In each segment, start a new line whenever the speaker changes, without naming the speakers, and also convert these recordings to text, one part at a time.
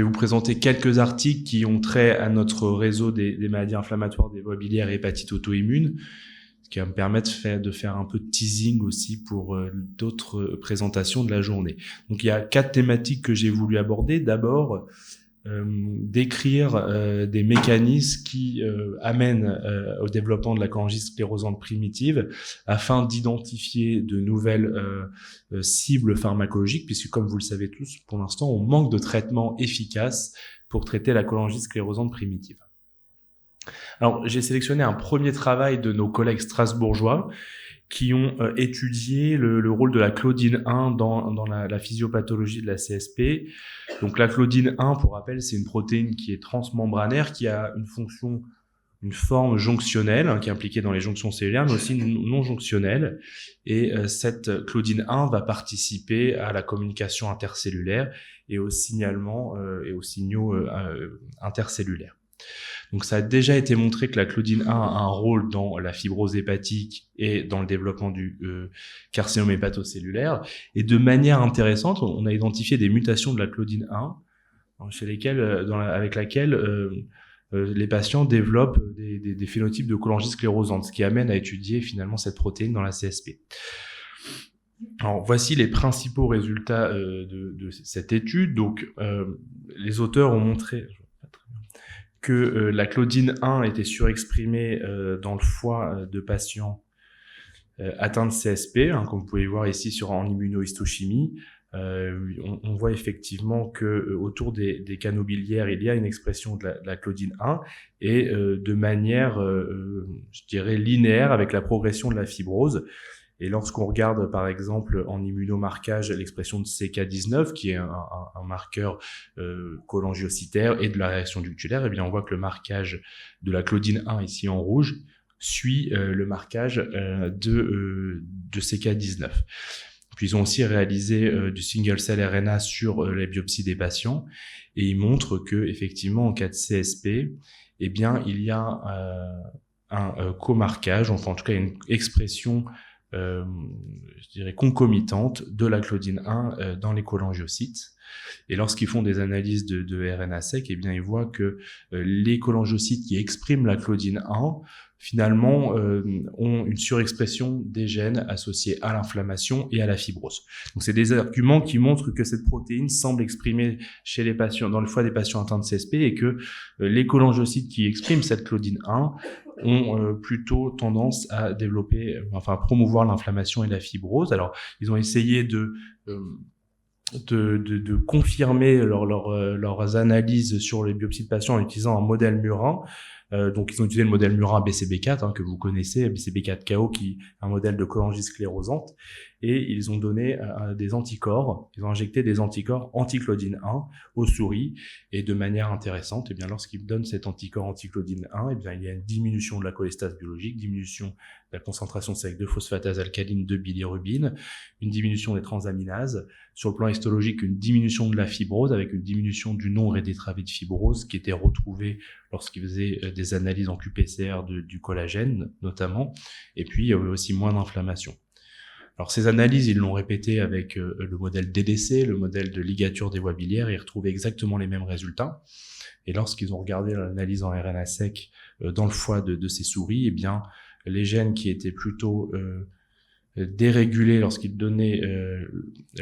vais vous présenter quelques articles qui ont trait à notre réseau des maladies inflammatoires des voies biliaires et hépatite auto-immune, ce qui va me permettre de faire un peu de teasing aussi pour d'autres présentations de la journée. Donc il y a 4 thématiques que j'ai voulu aborder. D'abord, décrire des mécanismes qui amènent au développement de la cholangitis sclérosante primitive afin d'identifier de nouvelles cibles pharmacologiques, puisque comme vous le savez tous, pour l'instant, on manque de traitements efficaces pour traiter la cholangitis sclérosante primitive. Alors, j'ai sélectionné un premier travail de nos collègues strasbourgeois qui ont étudié le rôle de la claudine 1 dans la physiopathologie de la CSP. Donc la claudine 1, pour rappel, c'est une protéine qui est transmembranaire, qui a une forme jonctionnelle, qui est impliquée dans les jonctions cellulaires, mais aussi non jonctionnelle. Et cette claudine 1 va participer à la communication intercellulaire et au signalement et aux signaux intercellulaires. Donc ça a déjà été montré que la claudine 1 a un rôle dans la fibrose hépatique et dans le développement du carcinome hépatocellulaire. Et de manière intéressante, on a identifié des mutations de la claudine 1 avec laquelle les patients développent des phénotypes de cholangitis sclérosante, ce qui amène à étudier finalement cette protéine dans la CSP. Alors, voici les principaux résultats de cette étude. Donc, les auteurs ont montré que la claudine 1 était surexprimée dans le foie de patients atteints de CSP, comme vous pouvez voir ici en immunohistochimie. On voit effectivement que autour des canaux biliaires, il y a une expression de la claudine 1 et de manière, je dirais, linéaire avec la progression de la fibrose. Et lorsqu'on regarde, par exemple, en immunomarquage, l'expression de CK19, qui est un marqueur cholangiocytaire et de la réaction ductulaire, eh bien, on voit que le marquage de la claudine 1, ici en rouge, suit le marquage de CK19. Puis, ils ont aussi réalisé du single-cell RNA sur les biopsies des patients, et ils montrent que, effectivement, en cas de CSP, eh bien, il y a un comarquage, enfin, en tout cas, une expression je dirais concomitante de la claudine 1 dans les cholangiocytes. Et lorsqu'ils font des analyses de RNA sec, eh bien ils voient que les cholangiocytes qui expriment la claudine 1 finalement ont une surexpression des gènes associés à l'inflammation et à la fibrose. Donc c'est des arguments qui montrent que cette protéine semble exprimée chez les patients, dans le foie des patients atteints de CSP, et que les cholangiocytes qui expriment cette claudine 1 ont plutôt tendance à à promouvoir l'inflammation et la fibrose. Alors, ils ont essayé de confirmer leurs analyses sur les biopsies de patients en utilisant un modèle murin. Donc, ils ont utilisé le modèle murin BCB4, que vous connaissez, BCB4-KO, qui est un modèle de cholangitis sclérosante. Et ils ont donné des anticorps, ils ont injecté des anticorps anti-claudine 1 aux souris. Et de manière intéressante, eh bien, lorsqu'ils donnent cet anticorps anti-claudine 1, eh bien, il y a une diminution de la cholestase biologique, diminution de la concentration sérique de phosphatase alcaline de bilirubine, une diminution des transaminases. Sur le plan histologique, une diminution de la fibrose avec une diminution du nombre et des travées de fibrose qui étaient retrouvées lorsqu'ils faisaient des analyses en qPCR du collagène, notamment. Et puis, il y avait aussi moins d'inflammation. Alors, ces analyses, ils l'ont répété avec le modèle DDC, le modèle de ligature des voies biliaires, et ils retrouvaient exactement les mêmes résultats. Et lorsqu'ils ont regardé l'analyse en RNA sec dans le foie de ces souris, eh bien, les gènes qui étaient plutôt dérégulés lorsqu'ils donnaient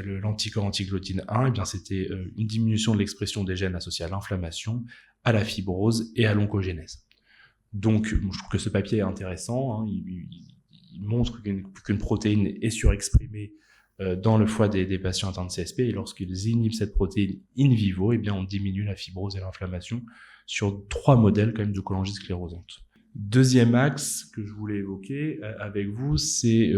l'anticorps anti-claudine 1, eh bien, c'était une diminution de l'expression des gènes associés à l'inflammation, à la fibrose et à l'oncogénèse. Donc, je trouve que ce papier est intéressant, il montre qu'une protéine est surexprimée dans le foie des patients atteints de CSP, et lorsqu'ils inhibent cette protéine in vivo, eh bien, on diminue la fibrose et l'inflammation sur 3 modèles quand même de cholangitis sclérosante. Deuxième axe que je voulais évoquer avec vous, c'est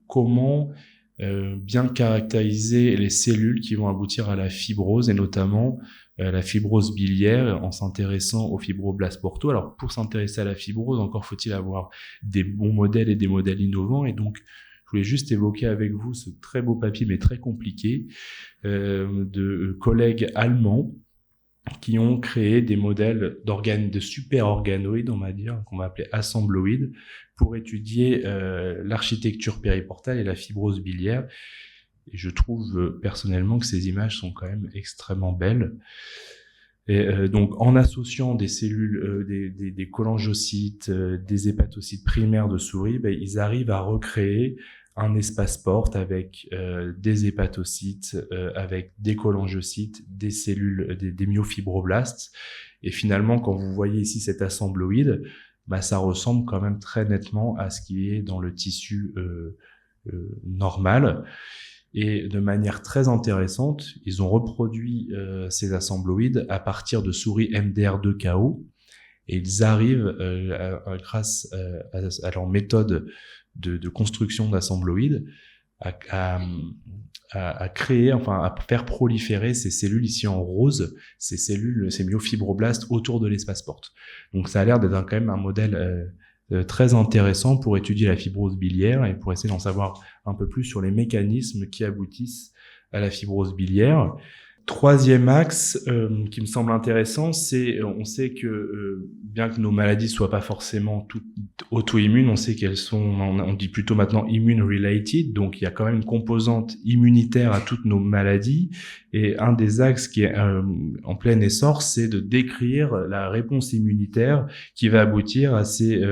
comment bien caractériser les cellules qui vont aboutir à la fibrose, et notamment la fibrose biliaire, en s'intéressant aux fibroblastes portaux. Alors, pour s'intéresser à la fibrose, encore faut-il avoir des bons modèles et des modèles innovants. Et donc, je voulais juste évoquer avec vous ce très beau papier, mais très compliqué, de collègues allemands qui ont créé des modèles de super-organoïdes, on va dire, qu'on va appeler assembloïdes, pour étudier l'architecture périportale et la fibrose biliaire. Et je trouve personnellement que ces images sont quand même extrêmement belles. Et donc, en associant des cellules, des cholangiocytes, des hépatocytes primaires de souris, ils arrivent à recréer un espace porte avec des hépatocytes, avec des cholangiocytes, des cellules, des myofibroblastes. Et finalement, quand vous voyez ici cet assembloïde, ça ressemble quand même très nettement à ce qui est dans le tissu normal. Et de manière très intéressante, ils ont reproduit ces assembloïdes à partir de souris MDR2-KO, et ils arrivent, grâce à leur méthode de construction d'assembloïdes, à créer, enfin à faire proliférer ces cellules ici en rose, ces cellules, ces myofibroblastes autour de l'espace porte. Donc ça a l'air d'être quand même un modèle très intéressant pour étudier la fibrose biliaire et pour essayer d'en savoir un peu plus sur les mécanismes qui aboutissent à la fibrose biliaire. Troisième axe qui me semble intéressant, c'est on sait que bien que nos maladies soient pas forcément toutes auto-immunes, on sait qu'elles sont, on dit plutôt maintenant immune-related, donc il y a quand même une composante immunitaire à toutes nos maladies. Et un des axes qui est en plein essor, c'est de décrire la réponse immunitaire qui va aboutir à ces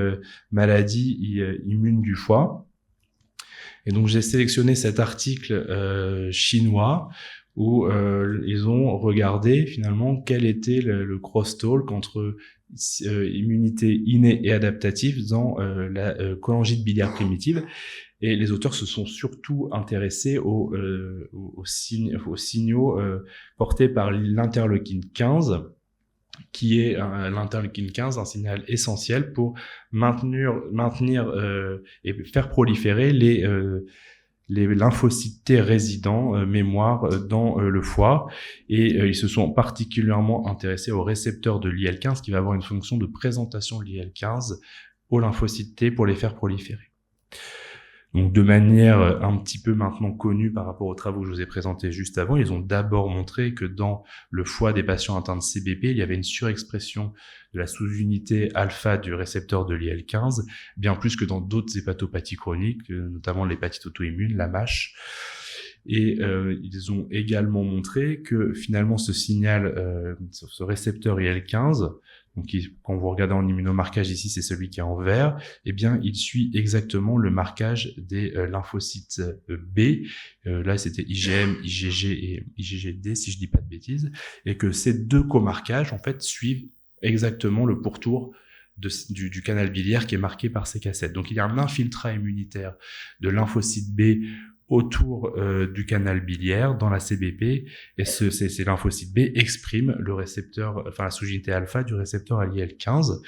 maladies immunes du foie. Et donc j'ai sélectionné cet article chinois où ils ont regardé finalement quel était le crosstalk entre immunité innée et adaptative dans la cholangite biliaire primitive. Et les auteurs se sont surtout intéressés aux signaux portés par l'interleukine 15, qui est l'interleukine 15, un signal essentiel pour maintenir et faire proliférer les lymphocytes T résidents mémoire dans le foie, et ils se sont particulièrement intéressés aux récepteurs de l'IL-15 qui va avoir une fonction de présentation de l'IL-15 aux lymphocytes T pour les faire proliférer. Donc de manière un petit peu maintenant connue par rapport aux travaux que je vous ai présentés juste avant, ils ont d'abord montré que dans le foie des patients atteints de CBP, il y avait une surexpression de la sous-unité alpha du récepteur de l'IL-15, bien plus que dans d'autres hépatopathies chroniques, notamment l'hépatite auto-immune, la MASH. Et ils ont également montré que finalement ce signal, ce récepteur IL-15, donc quand vous regardez en immunomarquage ici, c'est celui qui est en vert, eh bien il suit exactement le marquage des lymphocytes B. Là c'était IgM, IgG et IgGD si je dis pas de bêtises, et que ces deux comarquages en fait suivent exactement le pourtour du canal biliaire qui est marqué par ces cassettes. Donc il y a un infiltrat immunitaire de lymphocytes B autour du canal biliaire dans la CBP, et ces lymphocytes B expriment le récepteur, enfin la sous-unité alpha du récepteur à l'IL-15.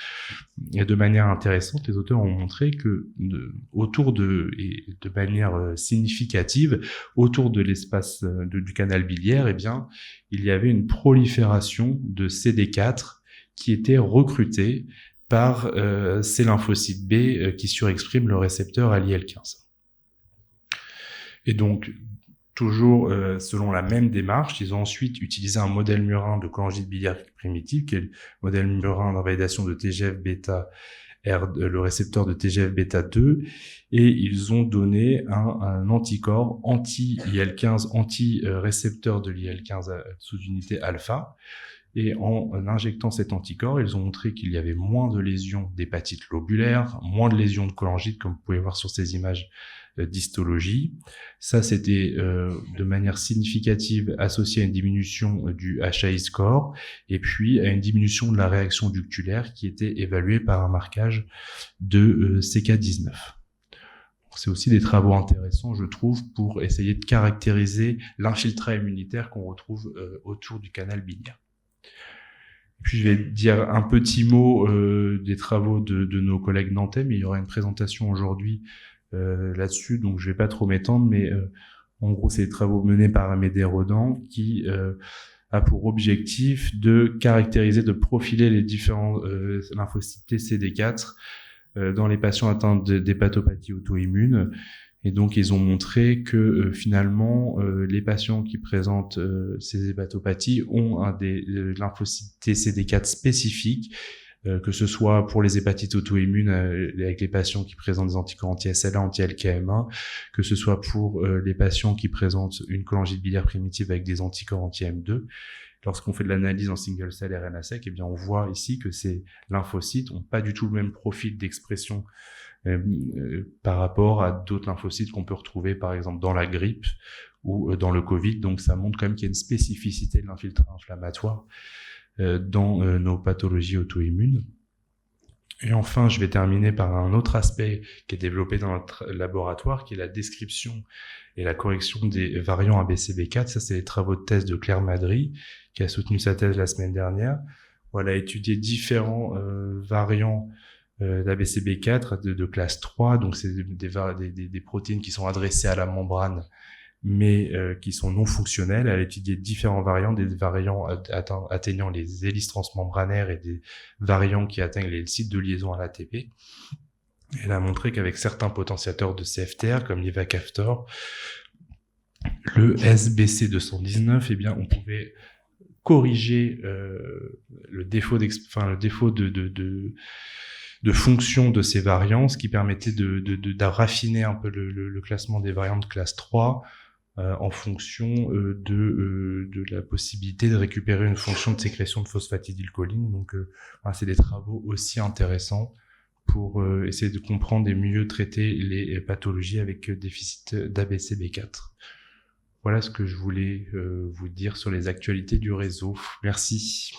Et de manière intéressante, les auteurs ont montré que de manière significative, autour de l'espace du canal biliaire, eh bien, il y avait une prolifération de CD4 qui était recrutée par ces lymphocytes B qui surexpriment le récepteur à l'IL-15. Et donc, toujours selon la même démarche, ils ont ensuite utilisé un modèle murin de cholangite biliaire primitive, qui est le modèle murin d'invalidation de TGF-bêta, le récepteur de TGF-bêta 2, et ils ont donné un anticorps anti-IL-15, anti-récepteur de l'IL-15 sous unité alpha. Et en injectant cet anticorps, ils ont montré qu'il y avait moins de lésions d'hépatite lobulaire, moins de lésions de cholangite, comme vous pouvez voir sur ces images d'histologie. Ça, c'était de manière significative associé à une diminution du HAI score, et puis à une diminution de la réaction ductulaire qui était évaluée par un marquage de CK19. C'est aussi des travaux intéressants, je trouve, pour essayer de caractériser l'infiltrat immunitaire qu'on retrouve autour du canal biliaire. Puis je vais dire un petit mot des travaux de nos collègues nantais, mais il y aura une présentation aujourd'hui là-dessus, donc je vais pas trop m'étendre, mais en gros c'est des travaux menés par Amédée Rodan qui a pour objectif de caractériser, de profiler les différents lymphocytes CD4 dans les patients atteints d'hépatopathie auto-immune. Et donc, ils ont montré que finalement, les patients qui présentent ces hépatopathies ont des lymphocytes CD4 spécifiques, que ce soit pour les hépatites auto-immunes avec les patients qui présentent des anticorps anti-SLA, anti-LKM1, que ce soit pour les patients qui présentent une cholangite biliaire primitive avec des anticorps anti-M2. lorsqu'on fait de l'analyse en single cell RNA-seq, eh bien, on voit ici que ces lymphocytes ont pas du tout le même profil d'expression par rapport à d'autres lymphocytes qu'on peut retrouver, par exemple, dans la grippe ou dans le Covid. Donc, ça montre quand même qu'il y a une spécificité de l'infiltrant inflammatoire dans nos pathologies auto-immunes. Et enfin, je vais terminer par un autre aspect qui est développé dans notre laboratoire, qui est la description et la correction des variants ABCB4. Ça, c'est les travaux de thèse de Claire Madry, qui a soutenu sa thèse la semaine dernière, où elle a étudié différents variants d'ABCB4 de classe 3. Donc, c'est des protéines qui sont adressées à la membrane, mais qui sont non fonctionnelles. Elle a étudié différents variants, des variants atteignant les hélices transmembranaires et des variants qui atteignent les sites de liaison à l'ATP. Elle a montré qu'avec certains potentiateurs de CFTR, comme l'ivacaftor, le SBC219, eh bien, on pouvait corriger le défaut de fonction de ces variants, ce qui permettait de raffiner un peu le classement des variants de classe 3 en fonction de la possibilité de récupérer une fonction de sécrétion de phosphatidylcholine. Donc, c'est des travaux aussi intéressants pour essayer de comprendre et mieux traiter les pathologies avec déficit d'ABCB4. Voilà ce que je voulais vous dire sur les actualités du réseau. Merci.